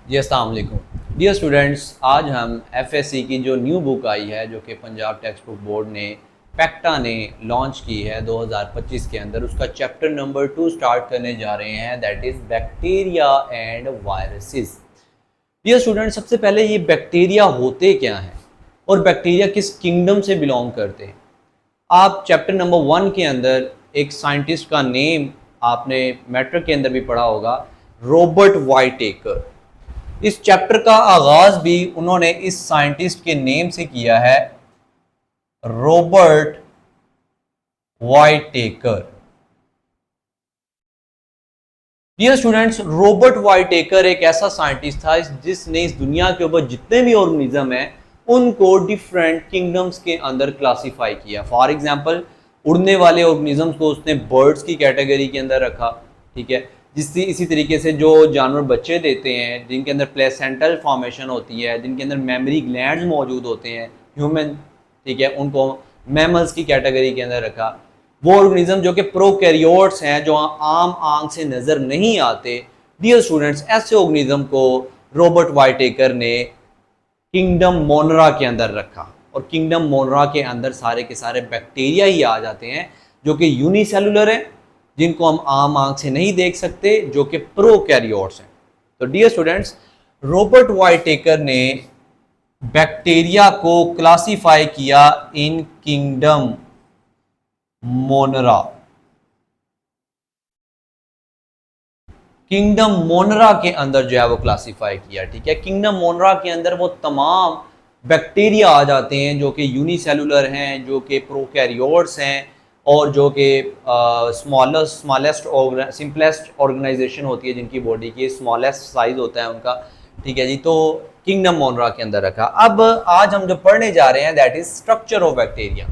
जी अस्सलाम वालेकुम dear students. आज हम एफएससी की जो न्यू बुक आई है जो कि पंजाब टेक्स्ट बुक बोर्ड ने पैक्टा ने लॉन्च की है 2025 के अंदर, उसका चैप्टर नंबर 2 स्टार्ट करने जा रहे हैं, that is bacteria and viruses. Dear students, सबसे पहले ये बैक्टीरिया होते क्या हैं और बैक्टीरिया किस किंगडम से बिलोंग करते हैं। आप चैप्टर नंबर 1 के अंदर एक साइंटिस्ट का नेम आपने मैट्रिक के अंदर भी पढ़ा होगा, रॉबर्ट वाइटेकर। इस चैप्टर का आगाज भी उन्होंने इस साइंटिस्ट के नेम से किया है, रॉबर्ट वाइटेकर। डियर स्टूडेंट्स, रॉबर्ट वाइटेकर एक ऐसा साइंटिस्ट था जिसने इस दुनिया के ऊपर जितने भी ऑर्गेनिज्म हैं उनको डिफरेंट किंगडम्स के अंदर क्लासिफाई किया। फॉर एग्जांपल, उड़ने वाले ऑर्गेनिजम्स को उसने बर्ड्स की कैटेगरी के अंदर रखा, ठीक है। जिससे इसी तरीके से जो जानवर बच्चे देते हैं, जिनके अंदर प्लेसेंटल फॉर्मेशन होती है, जिनके अंदर मेमोरी ग्लैंड्स मौजूद होते हैं, ह्यूमन, ठीक है, उनको मैमल्स की कैटेगरी के अंदर रखा। वो ऑर्गेनिज्म जो कि प्रोकैरियोट्स हैं, जो आम आंख से नज़र नहीं आते, डियर स्टूडेंट्स, ऐसे ऑर्गेनिज्म को रॉबर्ट वाइटेकर ने किंगडम मोनरा के अंदर रखा। और किंगडम मोनरा के अंदर सारे के सारे बैक्टीरिया ही आ जाते हैं जो कि यूनिसेलुलर हैं, जिनको हम आम आंख से नहीं देख सकते, जो कि प्रोकैरियोट्स हैं। तो डियर स्टूडेंट्स, रॉबर्ट वाइटेकर ने बैक्टीरिया को क्लासिफाई किया इन किंगडम मोनरा। किंगडम मोनरा के अंदर जो है वो क्लासिफाई किया, ठीक है। किंगडम मोनरा के अंदर वो तमाम बैक्टीरिया आ जाते हैं जो कि यूनिसेलुलर हैं, जो कि प्रोकैरियोट्स हैं और जो कि सिंपलेस्ट ऑर्गेनाइजेशन होती है जिनकी बॉडी की स्मॉलेस्ट साइज होता है उनका, ठीक है जी। तो किंगडम मोनरा के अंदर रखा। अब आज हम जो पढ़ने जा रहे हैं that is structure of bacteria,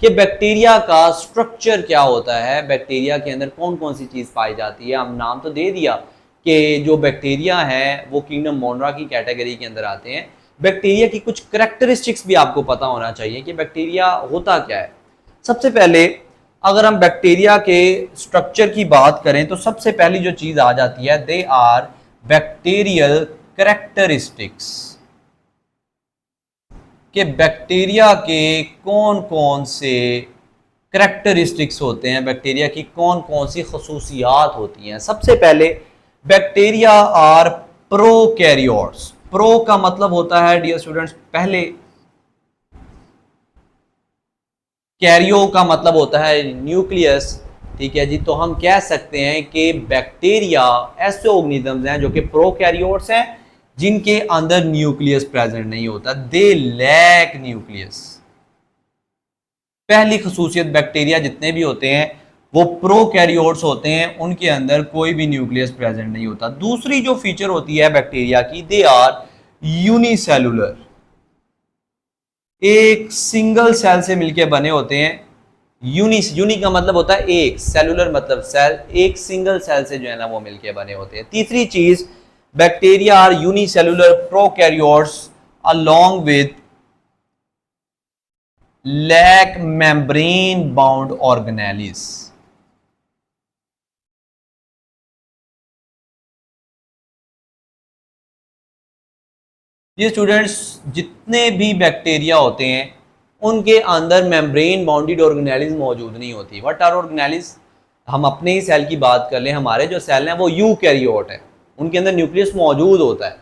कि बैक्टीरिया का स्ट्रक्चर क्या होता है, बैक्टीरिया के अंदर कौन कौन सी चीज़ पाई जाती है। हम नाम तो दे दिया कि जो बैक्टीरिया है वो किंगडम मोनरा की कैटेगरी के अंदर आते हैं। बैक्टीरिया की कुछ करैक्टरिस्टिक्स भी आपको पता होना चाहिए कि बैक्टीरिया होता क्या है। सबसे पहले अगर हम बैक्टीरिया के स्ट्रक्चर की बात करें तो सबसे पहली जो चीज़ आ जाती है, दे आर बैक्टीरियल करैक्टरिस्टिक्स, कि बैक्टीरिया के कौन कौन से करैक्टरिस्टिक्स होते हैं, बैक्टीरिया की कौन कौन सी खसूसियात होती हैं। सबसे पहले बैक्टीरिया आर प्रोकैरियोट्स। प्रो का मतलब होता है डियर स्टूडेंट्स पहले, कैरियो का मतलब होता है न्यूक्लियस, ठीक है जी। तो हम कह सकते हैं कि बैक्टीरिया ऐसे ऑर्गेनिजम्स हैं जो कि प्रोकैरियोट्स हैं जिनके अंदर न्यूक्लियस प्रेजेंट नहीं होता, दे लैक न्यूक्लियस। पहली खसूसियत, बैक्टीरिया जितने भी होते हैं वो प्रोकैरियोट्स होते हैं, उनके अंदर कोई भी न्यूक्लियस प्रेजेंट नहीं होता। दूसरी जो फीचर होती है बैक्टीरिया की, दे आर यूनिसेलुलर, एक सिंगल सेल से मिलकर बने होते हैं। यूनी का मतलब होता है एक, सेलुलर मतलब सेल, एक सिंगल सेल से जो है ना वो मिलकर बने होते हैं। तीसरी चीज, bacteria are unicellular prokaryotes along with lack membrane bound organelles. ये स्टूडेंट्स, जितने भी बैक्टीरिया होते हैं उनके अंदर मेम्ब्रेन बाउंडेड ऑर्गेनेलिस मौजूद नहीं होती। What are organelles? हम अपने ही सेल की बात कर लें, हमारे जो सेल हैं वो यूकैरियोट है, उनके अंदर न्यूक्लियस मौजूद होता है,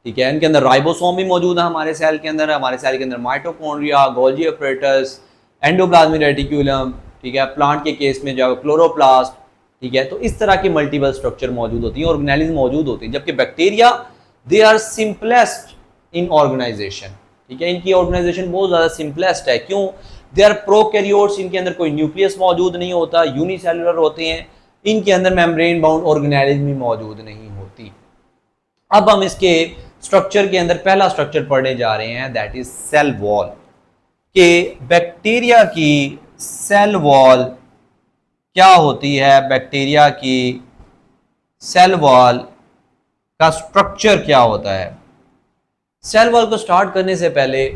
ठीक है। इनके अंदर राइबोसोम भी मौजूद है हमारे सेल के अंदर, हमारे सेल के अंदर mitochondria, Golgi apparatus, endoplasmic reticulum, ठीक है। प्लांट के केस में जो है क्लोरोप्लास्ट, ठीक है। तो इस तरह की मल्टीपल स्ट्रक्चर मौजूद होती है, ऑर्गेनेलिस मौजूद होती है। जबकि bacteria, they are simplest in organisation, ठीक है। इनकी ऑर्गेनाइजेशन बहुत ज़्यादा सिंपलेस्ट है। क्यों? दे आर प्रोकैरियोट्स, इनके अंदर कोई न्यूक्लियस मौजूद नहीं होता, यूनिसेलुलर होते हैं, इनके अंदर मेम्ब्रेन बाउंड ऑर्गेनेलिस भी मौजूद नहीं होती। अब हम इसके स्ट्रक्चर के अंदर पहला स्ट्रक्चर पढ़ने जा रहे हैं, दैट इज सेल वॉल, के बैक्टीरिया की सेल वॉल क्या होती है, बैक्टीरिया की सेल वॉल का स्ट्रक्चर क्या होता है। सेल वॉल को स्टार्ट करने से पहले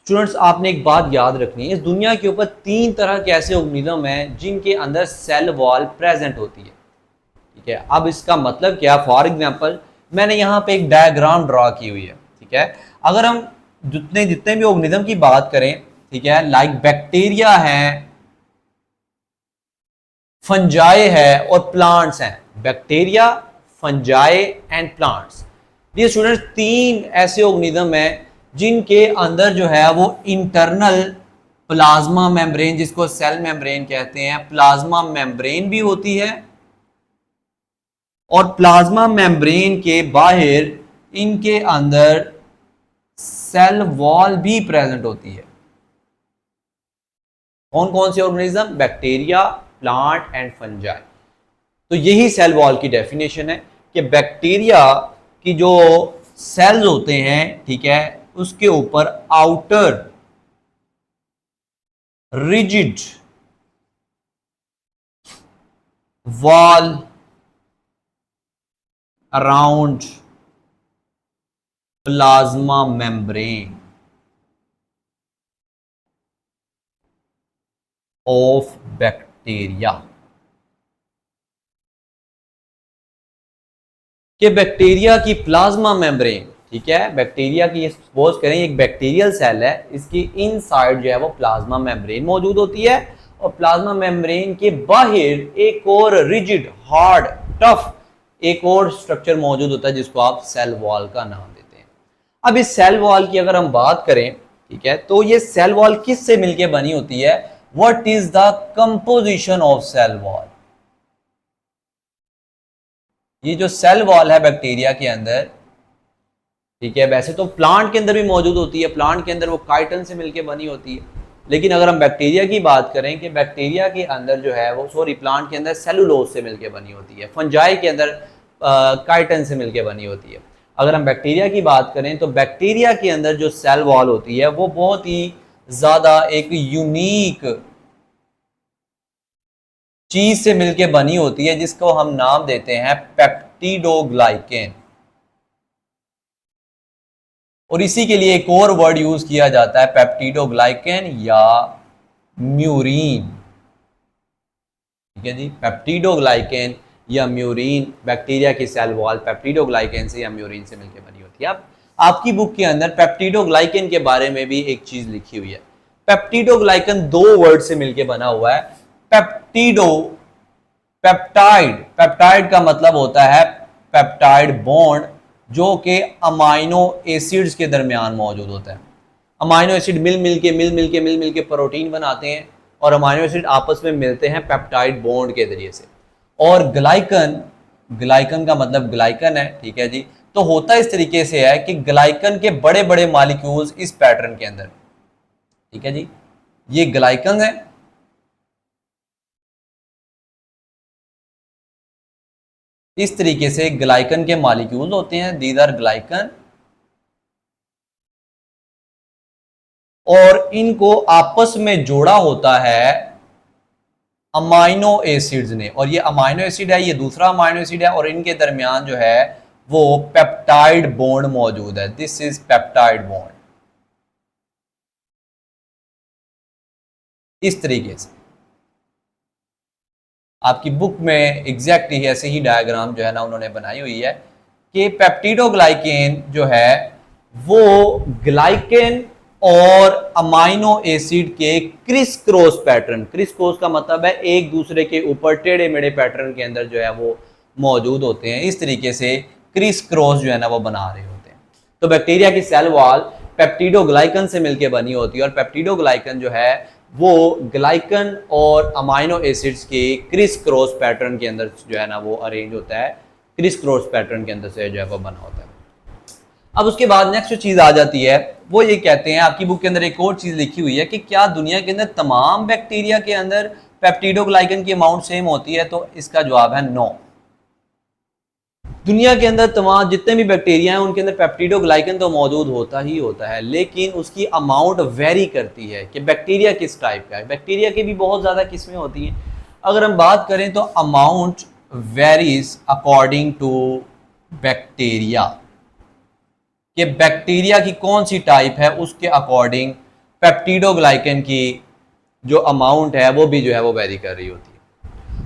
स्टूडेंट्स आपने एक बात याद रखनी है, इस दुनिया के ऊपर 3 तरह के ऐसे ऑर्गेनिज्म हैं जिनके अंदर सेल वॉल प्रेजेंट होती है, ठीक है। अब इसका मतलब क्या? फॉर एग्जांपल, मैंने यहाँ पे एक डायग्राम ड्रॉ की हुई है, ठीक है। अगर हम जितने जितने भी ऑर्गेनिज्म की बात करें, ठीक है, लाइक बैक्टीरिया है, फंजाई है और प्लांट्स हैं, बैक्टीरिया, फंजाई एंड प्लांट्स। ये स्टूडेंट्स तीन ऐसे ऑर्गेनिज्म हैं जिनके अंदर जो है वो इंटरनल प्लाज्मा मेम्ब्रेन, जिसको सेल मेम्ब्रेन कहते हैं, प्लाज्मा मेम्ब्रेन भी होती है और प्लाज्मा मेम्ब्रेन के बाहर इनके अंदर सेल वॉल भी प्रेजेंट होती है। कौन कौन से organism? Bacteria, plant and fungi. तो यही सेल वॉल की डेफिनेशन है कि बैक्टीरिया की जो सेल्स होते हैं, ठीक है, उसके ऊपर outer rigid wall around plasma membrane of bacteria. कि बैक्टीरिया की प्लाज्मा मेम्ब्रेन, ठीक है, बैक्टीरिया की सपोज करें एक बैक्टीरियल सेल है, इसकी इनसाइड जो है वो प्लाज्मा मेम्ब्रेन मौजूद होती है और प्लाज्मा मेम्ब्रेन के बाहर एक और रिजिड, हार्ड, टफ एक और स्ट्रक्चर मौजूद होता है जिसको आप सेल वॉल का नाम देते हैं। अब इस सेल वॉल की अगर हम बात करें, ठीक है, तो ये सेल वॉल किस से मिलकर बनी होती है? What is the composition of cell wall? ये जो सेल वॉल है बैक्टीरिया के अंदर, ठीक है, वैसे तो प्लांट के अंदर भी मौजूद होती है, प्लांट के अंदर वो काइटिन से मिलकर बनी होती है, लेकिन अगर हम बैक्टीरिया की बात करें कि बैक्टीरिया के अंदर जो है वो प्लांट के अंदर सेलुलोज से मिलकर बनी होती है, फंजाई के अंदर काइटिन से मिलकर बनी होती है। अगर हम बैक्टीरिया की बात करें तो बैक्टीरिया के अंदर जो सेल वॉल होती है वो बहुत ही ज्यादा एक यूनिक चीज से मिलकर बनी होती है जिसको हम नाम देते हैं पेप्टिडोग्लाइकेन। और इसी के लिए एक और वर्ड यूज किया जाता है, पेप्टिडोग्लाइकेन या म्यूरिन, ठीक है जी, पेप्टिडोग्लाइकेन या म्यूरिन। बैक्टीरिया की सेल वॉल पेप्टिडोग्लाइकेन से या म्यूरिन से मिलकर बनी होती है। अब आपकी बुक के अंदर पेप्टिडोग्लाइकेन के बारे में भी एक चीज लिखी हुई है। पेप्टिडोग्लाइकेन दो वर्ड से मिलकर बना हुआ है। पेप्टिडो, पेप्टाइड, पेप्टाइड का मतलब होता है पेप्टाइड बॉन्ड, जो कि अमाइनो एसिड्स के दरमियान मौजूद होता है। अमाइनो एसिड मिल मिल के प्रोटीन बनाते हैं और अमाइनो एसिड आपस में मिलते हैं पेप्टाइड बॉन्ड के जरिए से। और ग्लाइकन, ग्लाइकन का मतलब ग्लाइकन है, ठीक है जी। तो होता इस तरीके से है कि ग्लाइकन के बड़े बड़े मॉलिक्यूल्स इस पैटर्न के अंदर, ठीक है जी, ये ग्लाइकन है, इस तरीके से ग्लाइकन के मॉलिक्यूल होते हैं, दीज आर ग्लाइकन, और इनको आपस में जोड़ा होता है अमाइनो एसिड्स ने, और ये अमाइनो एसिड है, ये दूसरा अमाइनो एसिड है, और इनके दरमियान जो है वो पेप्टाइड बॉन्ड मौजूद है। This is peptide bond. इस तरीके से आपकी बुक में एग्जैक्टली ऐसे ही डायग्राम जो है ना उन्होंने बनाई हुई है कि पेप्टिडोग्लाइकेन जो है वो ग्लाइकेन और अमाइनो एसिड के criss cross pattern, criss cross का मतलब है एक दूसरे के ऊपर टेढ़े मेढ़े पैटर्न के अंदर जो है वो मौजूद होते हैं। इस तरीके से क्रिस क्रॉस जो है ना वो बना रहे होते हैं। तो बैक्टीरिया की सेल वॉल पेप्टिडोग्लाइकन से मिलकर बनी होती है और पेप्टिडोग्लाइकन जो है वो ग्लाइकन और अमाइनो एसिड्स के क्रिस क्रॉस पैटर्न के अंदर जो है ना वो अरेंज होता है, क्रिस क्रॉस पैटर्न के अंदर से जो है वो बना होता है। अब उसके बाद नेक्स्ट जो चीज आ जाती है वो ये कहते हैं, आपकी बुक के अंदर एक और चीज लिखी हुई है कि क्या दुनिया के अंदर तमाम बैक्टीरिया के अंदर पेप्टिडोग्लाइकन की अमाउंट सेम होती है? तो इसका जवाब है नो। दुनिया के अंदर तमाम जितने भी बैक्टीरिया हैं उनके अंदर पेप्टिडोग्लाइकन तो मौजूद होता ही होता है, लेकिन उसकी अमाउंट वेरी करती है कि बैक्टीरिया किस टाइप का है। बैक्टीरिया की भी बहुत ज़्यादा किस्में होती हैं। अगर हम बात करें तो amount varies according to bacteria, कि बैक्टीरिया की कौन सी टाइप है उसके अकॉर्डिंग पेप्टिडोग्लाइकन की जो अमाउंट है वो भी जो है वो वेरी कर रही होती है।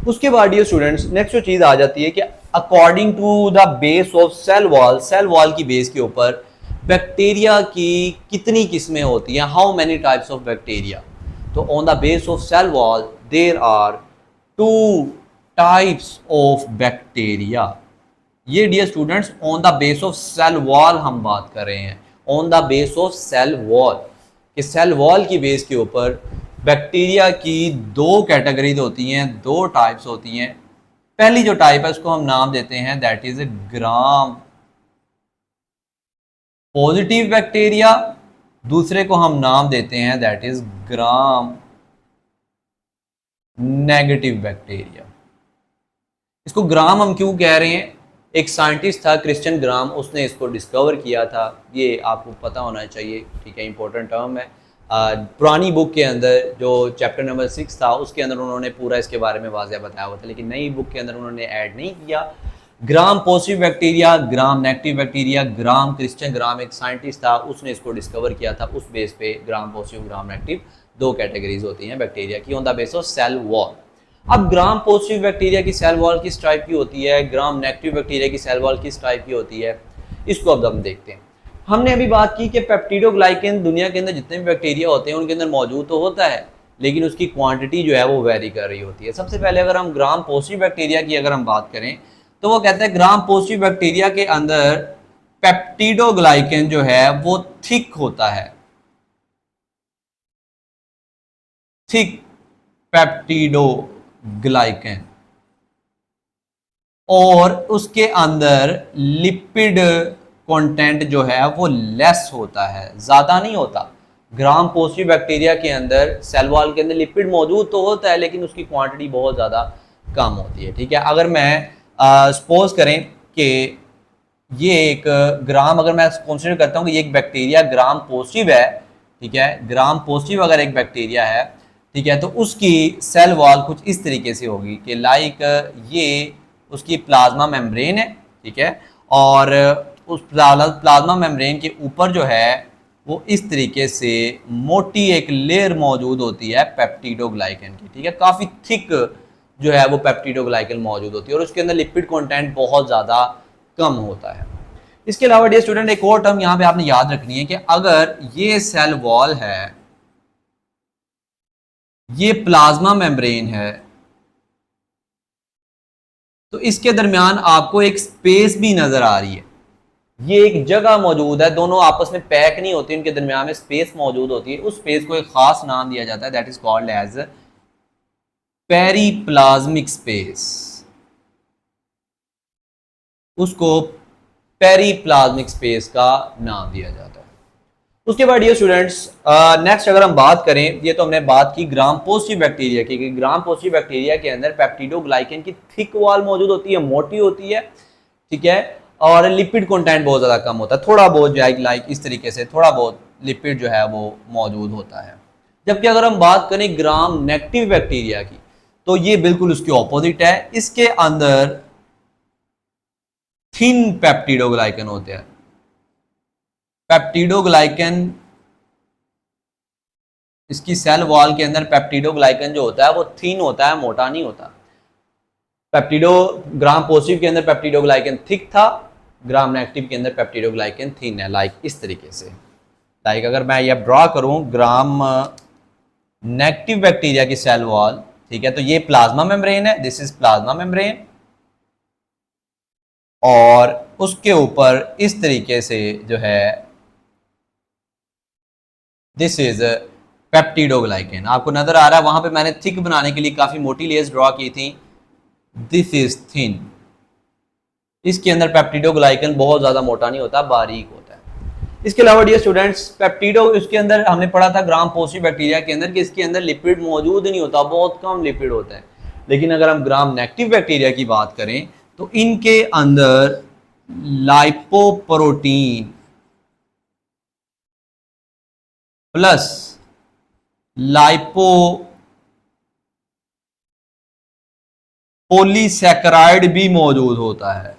उसके बाद ये स्टूडेंट्स नेक्स्ट जो चीज़ आ जाती है कि according to the base of cell wall की बेस के ऊपर बैक्टीरिया की कितनी किस्में होती हैं, how many types of bacteria. तो on the base of cell wall there are 2 types of bacteria. ये dear students on the base of cell wall हम बात कर रहे हैं, on the base of cell wall, कि सेल वॉल की base के ऊपर बैक्टीरिया की 2 कैटेगरीज होती हैं, 2 टाइप्स होती हैं। पहली जो टाइप है उसको हम नाम देते हैं that is gram positive bacteria, दूसरे को हम नाम देते हैं that is gram negative bacteria. इसको ग्राम हम क्यों कह रहे हैं, एक साइंटिस्ट था क्रिश्चियन ग्राम, उसने इसको डिस्कवर किया था, ये आपको पता होना चाहिए, ठीक है, इंपॉर्टेंट टर्म है। पुरानी बुक के अंदर जो चैप्टर नंबर 6 था उसके अंदर उन्होंने पूरा इसके बारे में वाज़ह बताया हुआ था, लेकिन नई बुक के अंदर उन्होंने ऐड नहीं किया। Gram positive bacteria, gram negative bacteria, Gram Christian Gram एक साइंटिस्ट था, उसने इसको डिस्कवर किया था। उस बेस पे gram positive gram negative 2 categories होती हैं बैक्टीरिया की on the base of cell wall. अब ग्राम पॉजिटिव बैक्टीरिया की सेल वॉल किस टाइप की होती है, ग्राम नेगेटिव बैक्टीरिया की सेल वॉल किस टाइप की होती है, इसको अब हम देखते हैं। हमने अभी बात की कि पेप्टिडोग्लाइकेन दुनिया के अंदर जितने भी बैक्टीरिया होते हैं उनके अंदर मौजूद तो होता है, लेकिन उसकी क्वांटिटी जो है वो वेरी कर रही होती है। सबसे पहले अगर हम ग्राम पॉजिटिव बैक्टीरिया की अगर हम बात करें तो वो कहते हैं ग्राम पॉजिटिव बैक्टीरिया के अंदर पेप्टिडोग्लाइकेन जो है वो थिक होता है, थिक पेप्टिडोग्लाइकेन, और उसके अंदर लिपिड कंटेंट जो है वो लेस होता है, ज़्यादा नहीं होता। ग्राम पॉजिटिव बैक्टीरिया के अंदर सेल वॉल के अंदर लिपिड मौजूद तो होता है लेकिन उसकी क्वांटिटी बहुत ज़्यादा कम होती है, ठीक है। अगर मैं सपोज करें कि ये एक ग्राम, अगर मैं कंसिडर करता हूँ कि ये एक बैक्टीरिया ग्राम पॉजिटिव है, ठीक है, ग्राम पॉजिटिव अगर एक बैक्टीरिया है, ठीक है, तो उसकी सेल वॉल कुछ इस तरीके से होगी कि लाइक ये उसकी प्लाज्मा मेम्ब्रेन है, ठीक है, और उस प्लाज्मा मेम्ब्रेन के ऊपर जो है वो इस तरीके से मोटी एक लेयर मौजूद होती है पेप्टिडोग्लाइकेन की, ठीक है, काफ़ी थिक जो है वो पेप्टिडोग्लाइकेन मौजूद होती है और उसके अंदर लिपिड कंटेंट बहुत ज़्यादा कम होता है। इसके अलावा डियर स्टूडेंट एक और टर्म यहाँ पे आपने याद रखनी है कि अगर ये सेल वॉल है, ये प्लाज्मा मेम्ब्रेन है, तो इसके दरमियान आपको एक स्पेस भी नजर आ रही है, ये एक जगह मौजूद है, दोनों आपस में पैक नहीं होती, इनके दरमियान में स्पेस मौजूद होती है। उस स्पेस को एक खास नाम दिया जाता है that is called as periplasmic space, उसको पेरीप्लाज्मिक स्पेस का नाम दिया जाता है। उसके बाद ये स्टूडेंट्स नेक्स्ट अगर हम बात करें, ये तो हमने बात की ग्राम पॉजिटिव बैक्टीरिया की, कि ग्राम पॉजिटिव बैक्टीरिया के अंदर पेप्टिडोग्लाइकेन की थिक वॉल मौजूद होती है, मोटी होती है, ठीक है, और लिपिड कंटेंट बहुत ज़्यादा कम होता है, थोड़ा बहुत जो है लाइक इस तरीके से थोड़ा बहुत लिपिड जो है वो मौजूद होता है। जबकि अगर हम बात करें ग्राम नेगेटिव बैक्टीरिया की तो ये बिल्कुल उसके ऑपोजिट है, इसके अंदर थिन पेप्टिडोग्लाइकेन होते हैं। पेप्टिडोग्लाइकेन, इसकी सेल वॉल के अंदर पेप्टिडोग्लाइकेन जो होता है वो थिन होता है, मोटा नहीं होता। ग्राम पॉजिटिव के अंदर पेप्टिडोग्लाइकेन थिक था, ग्राम नेगेटिव के अंदर पेप्टिडोग्लाइकेन थिन है, लाइक इस तरीके से। लाइक अगर मैं ये ड्रॉ करूं ग्राम नेगेटिव बैक्टीरिया की सेल वॉल, ठीक है, तो ये प्लाज्मा मेम्ब्रेन है, दिस इज प्लाज्मा मेम्ब्रेन, और उसके ऊपर इस तरीके से जो है दिस इज पेप्टिडोग्लाइकेन। आपको नजर आ रहा है, वहां पे मैंने थिक बनाने के लिए काफी मोटी लेयर्स ड्रॉ की थी, दिस इज थिन। इसके अंदर पेप्टिडोग्लाइकेन बहुत ज्यादा मोटा नहीं होता, बारीक होता है। इसके अलावा डियर स्टूडेंट्स पेप्टिडो, इसके अंदर हमने पढ़ा था ग्राम पॉजिटिव बैक्टीरिया के अंदर कि इसके अंदर लिपिड मौजूद नहीं होता, बहुत कम लिपिड होता है। लेकिन अगर हम ग्राम नेगेटिव बैक्टीरिया की बात करें तो इनके अंदर लाइपोप्रोटीन प्लस लाइपोपॉलीसैकेराइड भी मौजूद होता है।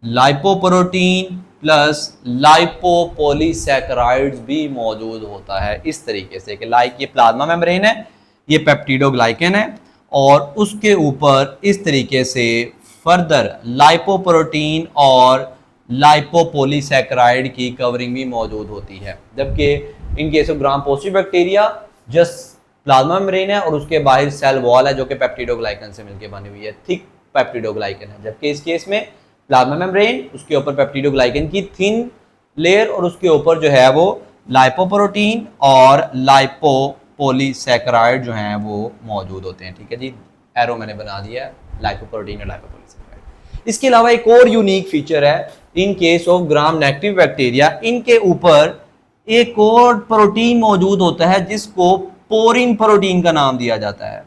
लाइपोप्रोटीन प्लस लाइपोपॉलीसैकेराइड्स भी मौजूद होता है, इस तरीके से कि लाइक ये प्लाज्मा मेम्ब्रेन है, ये पेप्टिडोग्लाइकेन है, और उसके ऊपर इस तरीके से फर्दर लाइपोप्रोटीन और लाइपोपोलीसैकेराइड की कवरिंग भी मौजूद होती है। जबकि in case of gram positive bacteria just plasma membrane है और उसके बाहर सेल वॉल है जो कि पेप्टिडोग्लाइकन से मिलकर बनी हुई है, थिक पेप्टिडोग्लाइकन है। जबकि इस केस में प्लाज्मा मेम्ब्रेन, उसके ऊपर पेप्टिडोग्लाइकन की थिन लेयर और उसके ऊपर जो है वो लाइपोप्रोटीन और लाइपोपोलीसैकेराइड जो हैं वो मौजूद होते हैं। ठीक है जी, एरो मैंने बना दिया है, लाइपोप्रोटीन और लाइपोपोलीसैकेराइड। इसके अलावा एक और यूनिक फीचर है in case of gram negative bacteria, इनके ऊपर एक और प्रोटीन मौजूद होता है जिसको पोरिन प्रोटीन का नाम दिया जाता है,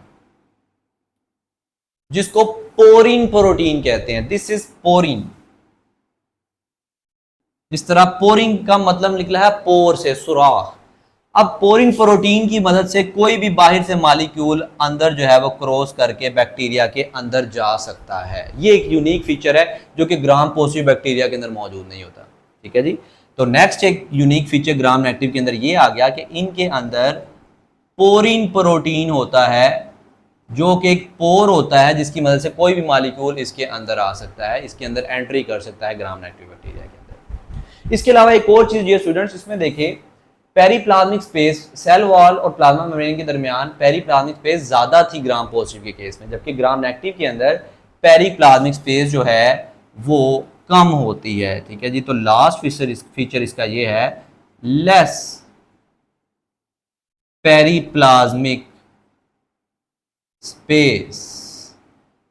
जिसको पोरिन प्रोटीन कहते हैं। This is porin. जिस तरह पोरिन का मतलब निकला है पोर से, सुराख। अब पोरिन प्रोटीन की मदद से कोई भी बाहर से मॉलिक्यूल अंदर जो है वो क्रॉस करके बैक्टीरिया के अंदर जा सकता है। ये एक यूनिक फीचर है जो कि ग्राम पॉजिटिव बैक्टीरिया के अंदर मौजूद नहीं होता। ठीक है जी, तो नेक्स्ट एक यूनिक फीचर ग्राम नेगेटिव के अंदर ये आ गया कि इनके अंदर पोरिन प्रोटीन होता है, जो कि एक पोर होता है जिसकी मदद से कोई भी मॉलिक्यूल इसके अंदर आ सकता है, इसके अंदर एंट्री कर सकता है ग्राम नेगेटिव बैक्टीरिया के अंदर। इसके अलावा एक और चीज ये स्टूडेंट्स इसमें देखें, पेरीप्लाज्मिक स्पेस, सेल वॉल और प्लाज्मा मेम्ब्रेन के दरमियान पेरीप्लाज्मिक स्पेस ज्यादा थी ग्राम पॉजिटिव के केस में, जबकि ग्राम नेगेटिव के अंदर पेरीप्लाज्मिक स्पेस जो है वो कम होती है। ठीक है जी, तो लास्ट फीचर इसका ये है, लेस पेरीप्लाज्मिक स्पेस।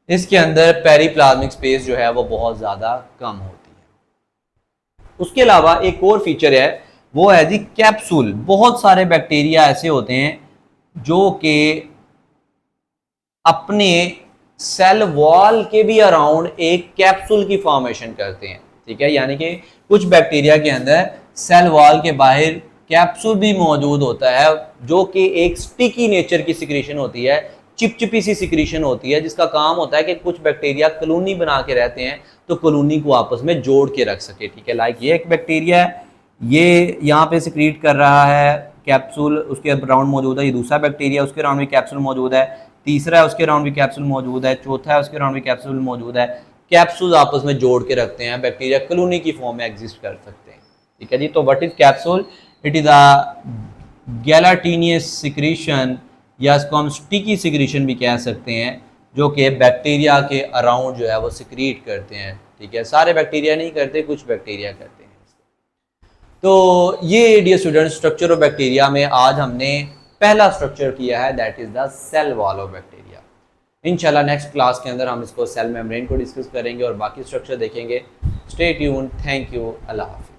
इसके अंदर पेरीप्लाज्मिक स्पेस जो है वो बहुत ज्यादा कम होती है। उसके अलावा एक और फीचर है, वो है जी कैप्सूल। बहुत सारे बैक्टीरिया ऐसे होते हैं जो कि अपने सेल वॉल के भी अराउंड एक कैप्सूल की फॉर्मेशन करते हैं। ठीक है, यानी कि कुछ बैक्टीरिया के अंदर सेल वॉल के बाहर कैप्सूल भी मौजूद होता है जो कि एक स्टिकी नेचर की सिक्रीशन होती है, चिपचिपी सी सिक्रीशन होती है, जिसका काम होता है कि कुछ बैक्टीरिया कॉलोनी बना के रहते हैं तो कॉलोनी को आपस में जोड़ के रख सके। ठीक है, लाइक ये एक बैक्टीरिया है, ये यहाँ पे सिक्रीट कर रहा है कैप्सूल, उसके अराउंड मौजूद है। ये दूसरा बैक्टीरिया, उसके अराउंड भी कैप्सूल मौजूद है। तीसरा है, उसके अराउंड भी कैप्सूल मौजूद है। चौथा है, उसके अराउंड भी कैप्सूल मौजूद है। कैप्सूल आपस में जोड़ के रखते हैं, बैक्टीरिया कॉलोनी की फॉर्म में एग्जिस्ट कर सकते हैं। ठीक है जी, तो what is capsule? It is a gelatinous secretion, या इसको हम स्टिकी सिक्रीशन भी कह सकते हैं, जो कि बैक्टीरिया के अराउंड जो है वो सिक्रीट करते हैं। ठीक है, सारे बैक्टीरिया नहीं करते, कुछ बैक्टीरिया करते हैं। तो ये dear student structure of bacteria में आज हमने पहला स्ट्रक्चर किया है, that is the cell wall of bacteria. इंशाल्लाह नेक्स्ट क्लास के अंदर हम इसको सेल मेम्ब्रेन को डिस्कस करेंगे और बाकी स्ट्रक्चर देखेंगे। स्टे ट्यून्ड, थैंक यू, अल्लाह हाफिज़।